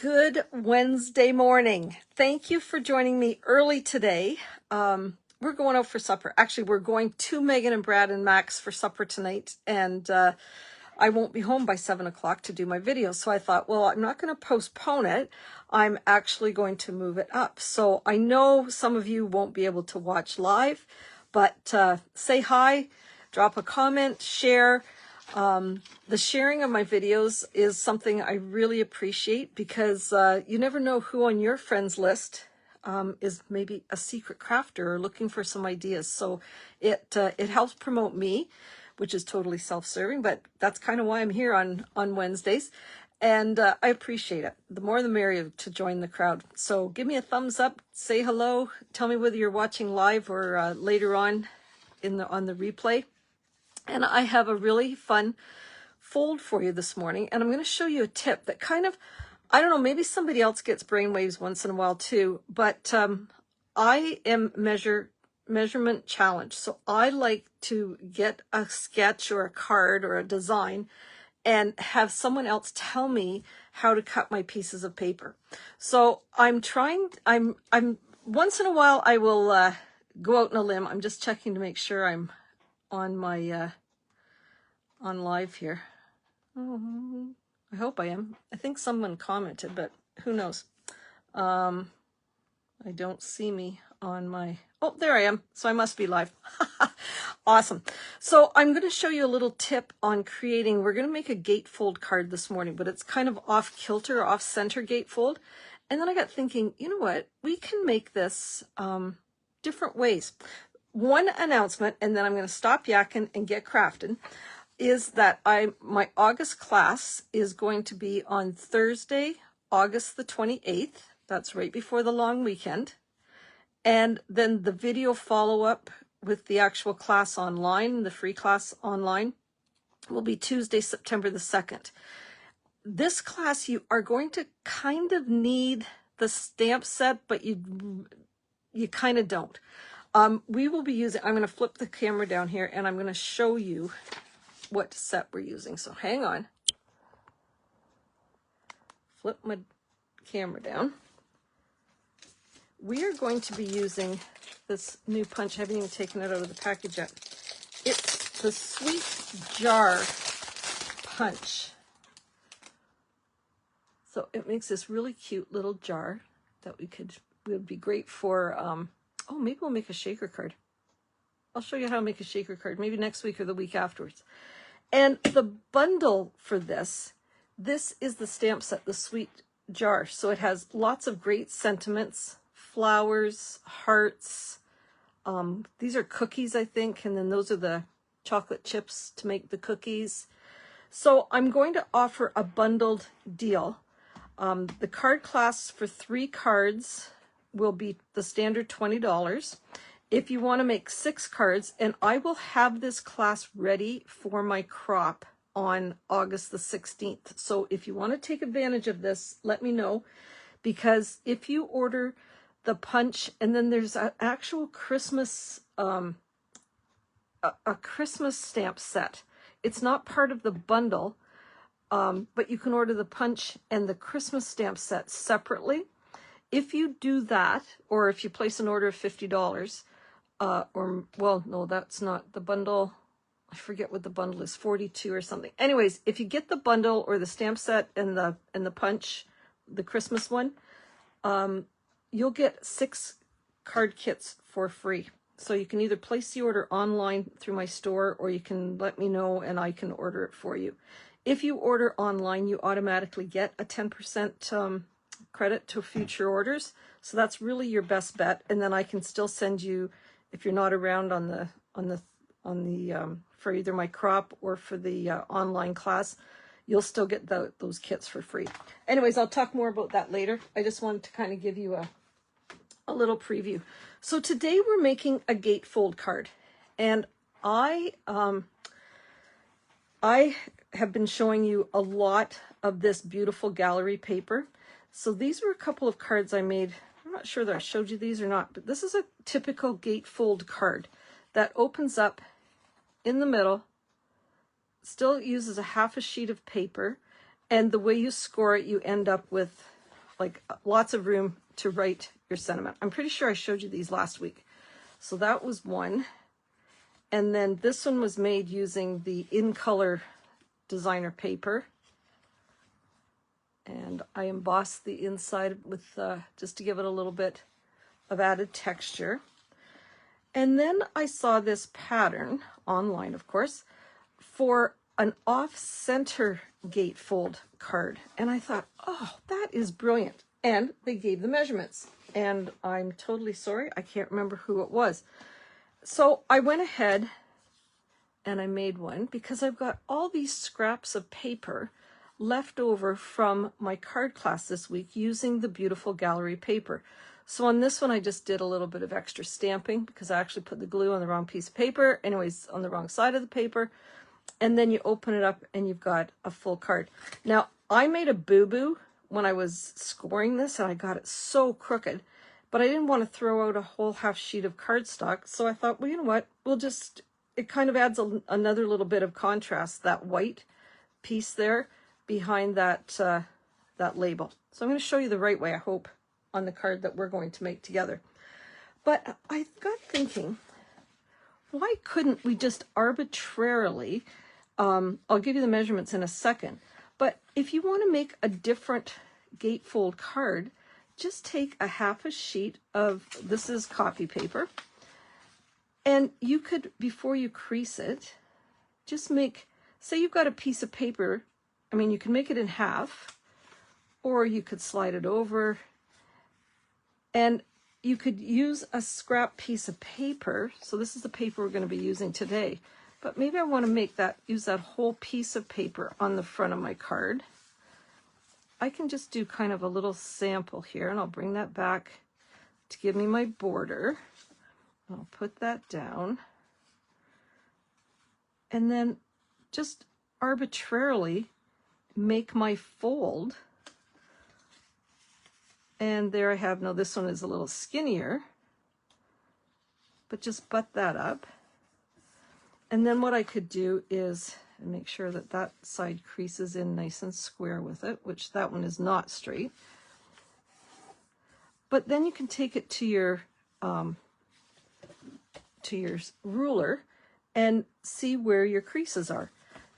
Good Wednesday morning. Thank you for joining me early today. We're going out for supper. Actually, we're going to Megan and Brad and Max for supper tonight, and I won't be home by 7 o'clock to do my video. So I thought, well, I'm not going to postpone it. I'm actually going to move it up. So I know some of you won't be able to watch live, but say hi, drop a comment, share. The sharing of my videos is something I really appreciate because you never know who on your friends list is maybe a secret crafter or looking for some ideas. So it helps promote me, which is totally self-serving, but that's kind of why I'm here on Wednesdays. And I appreciate it. The more the merrier to join the crowd. So give me a thumbs up, say hello, tell me whether you're watching live or later on on the replay. And I have a really fun fold for you this morning. And I'm going to show you a tip that kind of, I don't know, maybe somebody else gets brainwaves once in a while too, but I am measurement challenged. So I like to get a sketch or a card or a design and have someone else tell me how to cut my pieces of paper. So I'm once in a while I will go out on a limb. I'm just checking to make sure I'm on my on live here. Oh, I hope I am. I think someone commented, but who knows? I don't see me on my, oh, there I am. So I must be live. Awesome. So I'm going to show you a little tip on creating, we're going to make a gatefold card this morning, but it's kind of off kilter, off center gatefold. And then I got thinking, you know what? We can make this different ways. One announcement, and then I'm going to stop yakking and get crafting, is that my August class is going to be on Thursday, August the 28th. That's right before the long weekend. And then the video follow-up with the actual class online, the free class online, will be Tuesday, September the 2nd. This class, you are going to kind of need the stamp set, but you kind of don't. We will be using, I'm going to flip the camera down here and I'm going to show you what set we're using. So hang on. Flip my camera down. We are going to be using this new punch. I haven't even taken it out of the package yet. It's the Sweet Jar punch. So it makes this really cute little jar that would be great for, oh, maybe we'll make a shaker card. I'll show you how to make a shaker card, maybe next week or the week afterwards. And the bundle for this is the stamp set, the Sweet Jar. So it has lots of great sentiments, flowers, hearts. These are cookies, I think, and then those are the chocolate chips to make the cookies. So I'm going to offer a bundled deal. The card class for 3 cards will be the standard $20. If you want to make 6 cards, and I will have this class ready for my crop on August the 16th. So if you want to take advantage of this, let me know, because if you order the punch, and then there's an actual Christmas, a Christmas stamp set. It's not part of the bundle, but you can order the punch and the Christmas stamp set separately. If you do that, or if you place an order of $50, or, well, no, that's not the bundle. I forget what the bundle is, 42 or something. Anyways, if you get the bundle or the stamp set and the punch, the Christmas one, you'll get 6 card kits for free. So you can either place the order online through my store, or you can let me know and I can order it for you. If you order online, you automatically get a 10% credit to future orders. So that's really your best bet. And then I can still send you, if you're not around for either my crop or for the online class, you'll still get those kits for free. Anyways, I'll talk more about that later. I just wanted to kind of give you a little preview. So today we're making a gatefold card, and I have been showing you a lot of this beautiful gallery paper. So these were a couple of cards I made. I'm not sure that I showed you these or not, but this is a typical gatefold card that opens up in the middle, still uses a half a sheet of paper, and the way you score it, you end up with like lots of room to write your sentiment. I'm pretty sure I showed you these last week. So that was one. And then this one was made using the In Color designer paper. And I embossed the inside with just to give it a little bit of added texture. And then I saw this pattern online, of course, for an off-center gatefold card. And I thought, oh, that is brilliant. And they gave the measurements. And I'm totally sorry, I can't remember who it was. So I went ahead and I made one because I've got all these scraps of paper left over from my card class this week using the beautiful gallery paper. So on this one, I just did a little bit of extra stamping because I actually put the glue on the wrong piece of paper, anyways, on the wrong side of the paper. And then you open it up and you've got a full card. Now, I made a boo-boo when I was scoring this and I got it so crooked, but I didn't want to throw out a whole half sheet of cardstock. So I thought, well, you know what, we'll just, it kind of adds another little bit of contrast, that white piece there behind that, that label. So I'm going to show you the right way, I hope, on the card that we're going to make together. But I got thinking, why couldn't we just arbitrarily, I'll give you the measurements in a second, but if you want to make a different gatefold card, just take a half a sheet of, this is copy paper, and you could, before you crease it, just make, say you've got a piece of paper, I mean, you can make it in half, or you could slide it over, and you could use a scrap piece of paper. So this is the paper we're going to be using today. But maybe I want to make that, use that whole piece of paper on the front of my card. I can just do kind of a little sample here, and I'll bring that back to give me my border. I'll put that down. And then just arbitrarily make my fold. And there I have, now this one is a little skinnier, but just butt that up. And then what I could do is make sure that that side creases in nice and square with it, which that one is not straight. But then you can take it to your ruler and see where your creases are.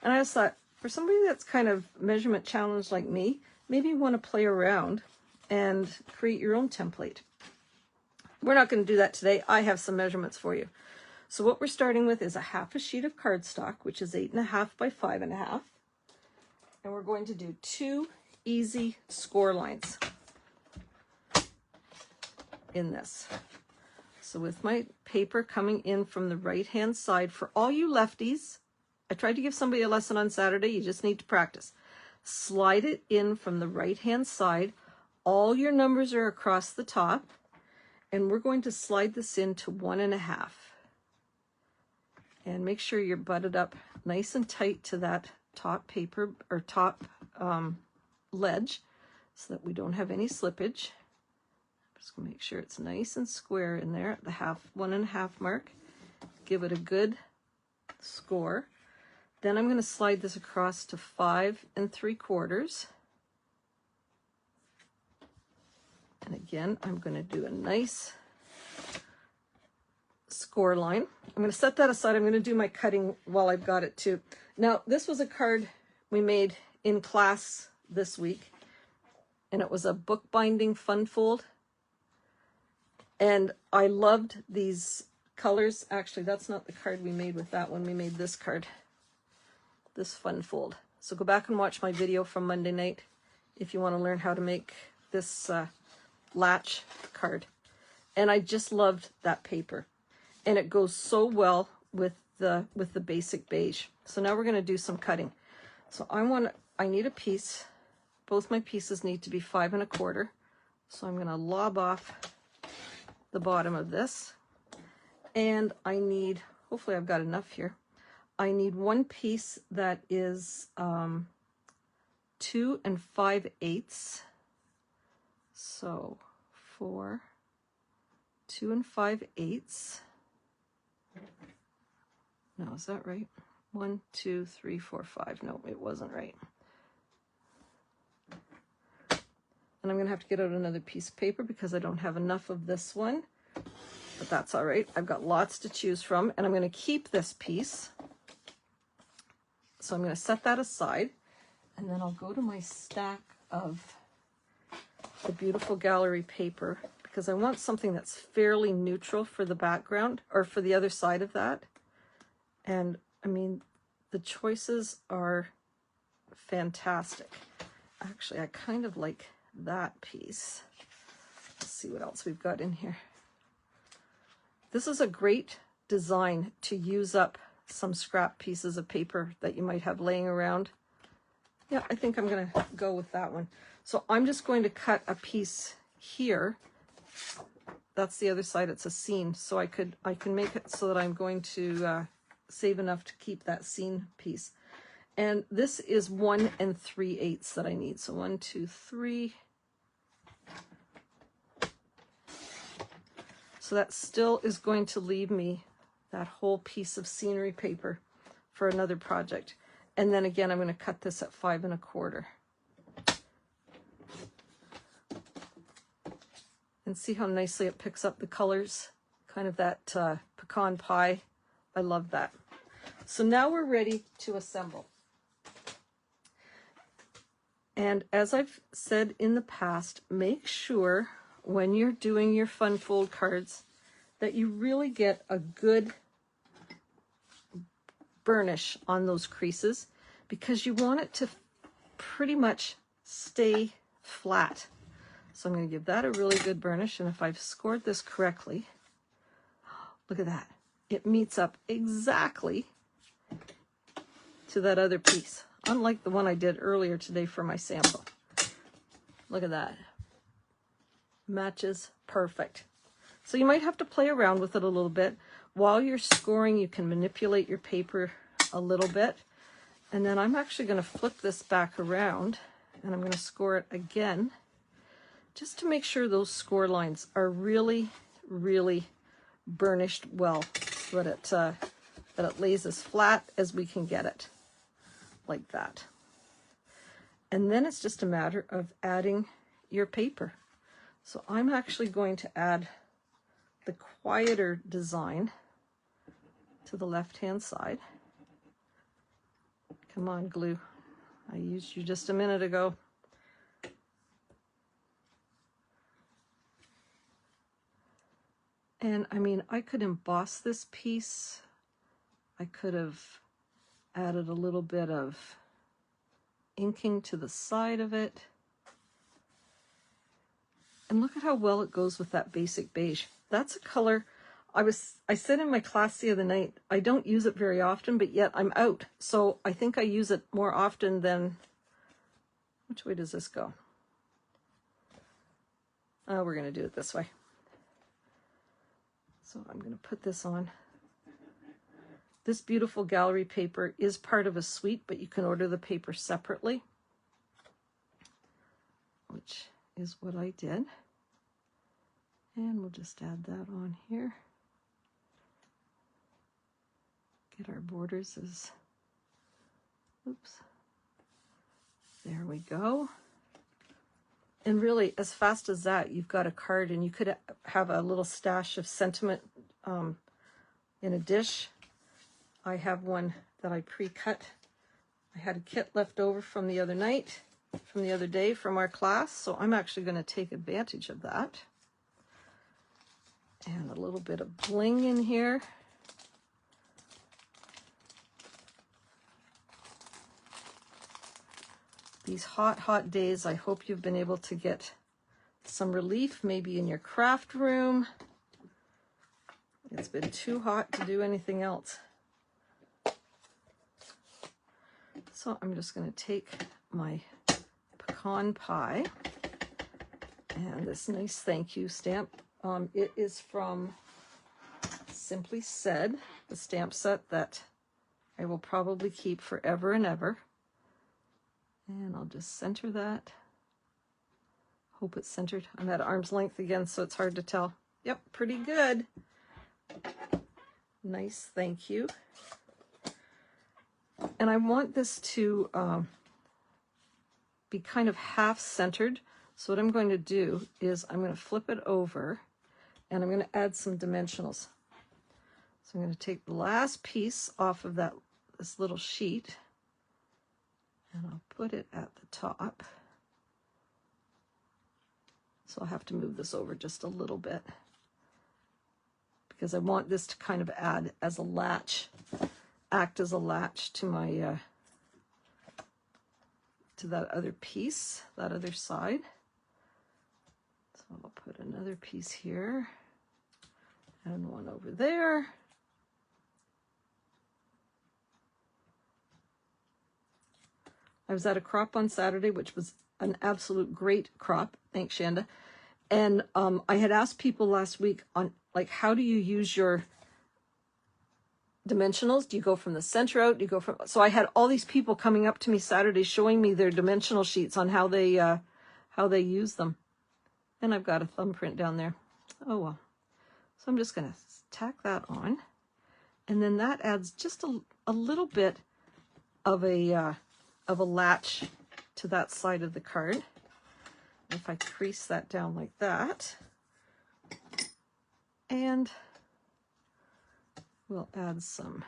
And I just thought, for somebody that's kind of measurement challenged like me, maybe you want to play around and create your own template. We're not going to do that today. I have some measurements for you. So what we're starting with is a half a sheet of cardstock, which is 8.5 by 5.5. And we're going to do 2 easy score lines in this. So with my paper coming in from the right-hand side, for all you lefties, I tried to give somebody a lesson on Saturday, you just need to practice. Slide it in from the right-hand side. All your numbers are across the top, and we're going to slide this into 1.5. And make sure you're butted up nice and tight to that top paper or top ledge so that we don't have any slippage. Just gonna make sure it's nice and square in there at the 1.5 mark. Give it a good score. Then I'm going to slide this across to 5 3/4. And again, I'm going to do a nice score line. I'm going to set that aside. I'm going to do my cutting while I've got it too. Now, this was a card we made in class this week, and it was a bookbinding fun fold. And I loved these colors. Actually, that's not the card we made with that one. We made this card, this fun fold. So go back and watch my video from Monday night if you want to learn how to make this latch card. And I just loved that paper. And it goes so well with the basic beige. So now we're going to do some cutting. So I need a piece. Both my pieces need to be 5 1/4. So I'm going to lob off the bottom of this. And I need, hopefully I've got enough here. I need one piece that is 2 5/8. So 4, 2 5/8. No, is that right? 1, 2, 3, 4, 5. No, it wasn't right. And I'm going to have to get out another piece of paper because I don't have enough of this one. But that's all right. I've got lots to choose from. And I'm going to keep this piece. So I'm going to set that aside. And then I'll go to my stack of the beautiful gallery paper because I want something that's fairly neutral for the background or for the other side of that. And I mean, the choices are fantastic. Actually, I kind of like that piece. Let's see what else we've got in here. This is a great design to use up some scrap pieces of paper that you might have laying around. Yeah, I think I'm going to go with that one. So I'm just going to cut a piece here. That's the other side. It's a seam. So I can make it so that I'm going to save enough to keep that seam piece. And this is 1 3/8 that I need. So 1, 2, 3. So that still is going to leave me that whole piece of scenery paper for another project. And then again, I'm going to cut this at 5 1/4. And see how nicely it picks up the colors, kind of that pecan pie. I love that. So now we're ready to assemble. And as I've said in the past, make sure when you're doing your fun fold cards that you really get a good burnish on those creases because you want it to pretty much stay flat. So I'm going to give that a really good burnish. And if I've scored this correctly, look at that. It meets up exactly to that other piece, unlike the one I did earlier today for my sample. Look at that. Matches perfect. So you might have to play around with it a little bit. While you're scoring, you can manipulate your paper a little bit. And then I'm actually going to flip this back around and I'm going to score it again just to make sure those score lines are really, really burnished well so that it lays as flat as we can get it, like that. And then it's just a matter of adding your paper. So I'm actually going to add the quieter design to the left-hand side. Come on, glue. I used you just a minute ago. And I mean, I could emboss this piece. I could have added a little bit of inking to the side of it. And look at how well it goes with that basic beige. That's a color I said in my class the other night, I don't use it very often, but yet I'm out. So I think I use it more often than, which way does this go? Oh, we're going to do it this way. So I'm going to put this on. This beautiful gallery paper is part of a suite, but you can order the paper separately, which is what I did. And we'll just add that on here. Get our borders as, oops, there we go. And really, as fast as that, you've got a card, and you could have a little stash of sentiment in a dish. I have one that I pre-cut. I had a kit left over from the other night, from the other day from our class, so I'm actually going to take advantage of that. And a little bit of bling in here. These hot, hot days, I hope you've been able to get some relief, maybe in your craft room. It's been too hot to do anything else. So I'm just going to take my pecan pie and this nice thank you stamp. It is from Simply Said, the stamp set that I will probably keep forever and ever. And I'll just center that. Hope it's centered. I'm at arm's length again, so it's hard to tell. Yep, pretty good. Nice, thank you. And I want this to be kind of half centered, So what I'm going to do is I'm going to flip it over and I'm going to add some dimensionals. So I'm going to take the last piece off of this little sheet and I'll put it at the top. So I'll have to move this over just a little bit because I want this to kind of act as a latch to my to that other piece, that other side. So I'll put another piece here and one over there. I was at a crop on Saturday, which was an absolute great crop. Thanks, Shanda. And I had asked people last week on, like, how do you use your dimensionals? Do you go from the center out? Do you go from... So I had all these people coming up to me Saturday showing me their dimensional sheets on how they use them. And I've got a thumbprint down there. Oh, well. So I'm just going to tack that on. And then that adds just a little bit of a latch to that side of the card. If I crease that down like that, and we'll add some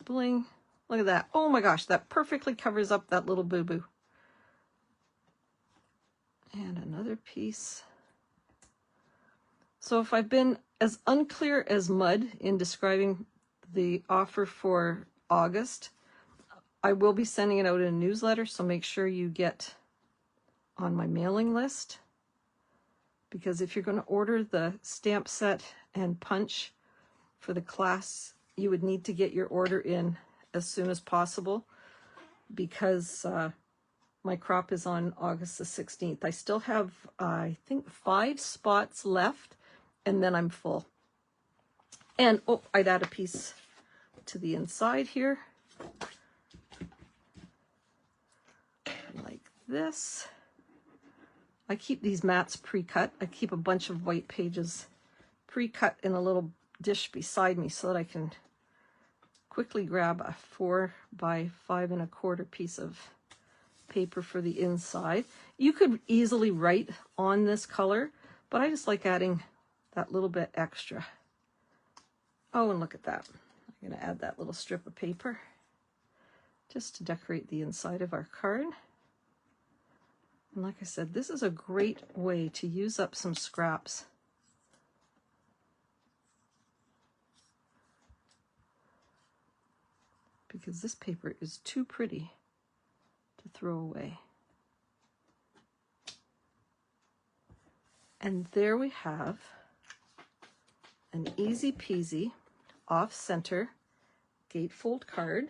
bling. Look at that. Oh my gosh, that perfectly covers up that little boo-boo. And another piece. So if I've been as unclear as mud in describing the offer for August, I will be sending it out in a newsletter, so make sure you get on my mailing list. Because if you're going to order the stamp set and punch for the class, you would need to get your order in as soon as possible, because my crop is on August the 16th. I still have, I think, 5 spots left, and then I'm full. And, oh, I'd add a piece to the inside here. Like this. I keep these mats pre-cut. I keep a bunch of white pages pre-cut in a little dish beside me so that I can quickly grab a 4 by 5 1/4 piece of paper for the inside. You could easily write on this color, but I just like adding that little bit extra. Oh, and look at that. I'm going to add that little strip of paper just to decorate the inside of our card. And like I said, this is a great way to use up some scraps. Because this paper is too pretty to throw away. And there we have an easy peasy off-center gatefold card.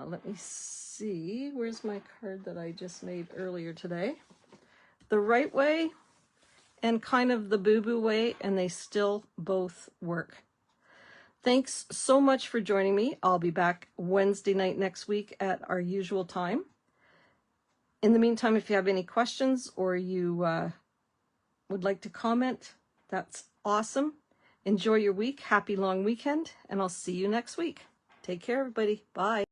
Let me see, where's my card that I just made earlier today? The right way and kind of the boo-boo way, and they still both work. Thanks so much for joining me. I'll be back Wednesday night next week at our usual time. In the meantime, if you have any questions or you would like to comment, that's awesome. Enjoy your week. Happy long weekend, and I'll see you next week. Take care, everybody. Bye.